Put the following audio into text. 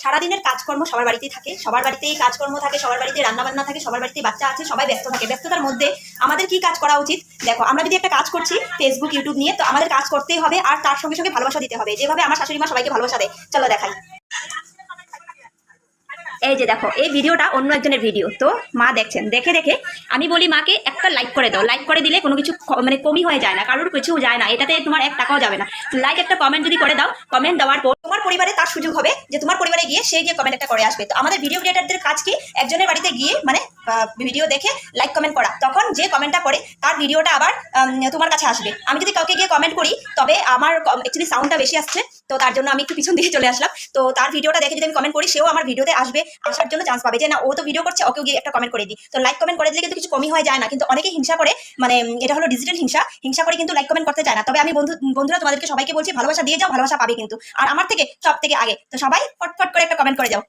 সারাদিনের কাজকর্ম সবার বাড়িতেই থাকে, সবার বাড়িতেই কাজকর্ম থাকে, সবার বাড়িতে রান্নাবান্না থাকে, সবার বাড়িতে বাচ্চা আছে, সবাই ব্যস্ত থাকে। ব্যস্ততার মধ্যে আমাদের কি কাজ করা উচিত? দেখো, আমরা যদি একটা কাজ করছি ফেসবুক ইউটিউব নিয়ে, তো আমাদের কাজ করতেই হবে, আর তার সঙ্গে সঙ্গে ভালোবাসা দিতে হবে, যেভাবে আমার শাশুড়ি মা সবাইকে ভালোবাসা দেয়। চলো দেখাই। এই যে দেখো, এই ভিডিওটা অন্য একজনের ভিডিও, তো মা দেখছেন, দেখে দেখে আমি বলি মাকে একটা লাইক করে দাও। লাইক করে দিলে কোনো কিছু মানে কমই হয়ে যায় না, কারোর কিছু যায় না, এটাতে তোমার 1 টাকাও যাবে না। লাইক একটা কমেন্ট যদি করে দাও, কমেন্ট দেওয়ার পর তোমার পরিবারে তার সুযোগ হবে যে তোমার পরিবারে গিয়ে সে গিয়ে কমেন্ট একটা করে আসবে। তো আমাদের ভিডিও ক্রিয়েটারদের কাজ কি? একজনের বাড়িতে গিয়ে মানে ভিডিও দেখে লাইক কমেন্ট করা, তখন যে কমেন্টটা করে তার ভিডিওটা আবার তোমার কাছে আসবে। আমি যদি কাউকে গিয়ে কমেন্ট করি, তবে আমার অ্যাকচুয়ালি সাউন্ডটা বেশি আসছে, তো তার জন্য আমি একটু পিছন দিকে চলে আসলাম। তো তার ভিডিওটা দেখে যদি আমি কমেন্ট করি, সেও আমার ভিডিওতে আসবে, আসার জন্য চান্স পাবে যে না, ও তো ভিডিও করছে, ওকেও গিয়ে একটা কমেন্ট করে দিই। তো লাইক কমেন্ট করে দিলে কিন্তু কিছু কমই হয়ে যায় না, কিন্তু অনেকে হিংসা করে, মানে এটা হলো ডিজিটাল হিংসা, হিংসা করে কিন্তু লাইক কমেন্ট করতে চায় না। তবে আমি বন্ধুরা তোমাদেরকে সবাইকে বলছি, ভালোবাসা দিয়ে যাও, ভালোবাসা পাবে কিন্তু। আর আমার থেকে সব থেকে আগে, তো সবাই ফটফট করে একটা কমেন্ট করে যাও।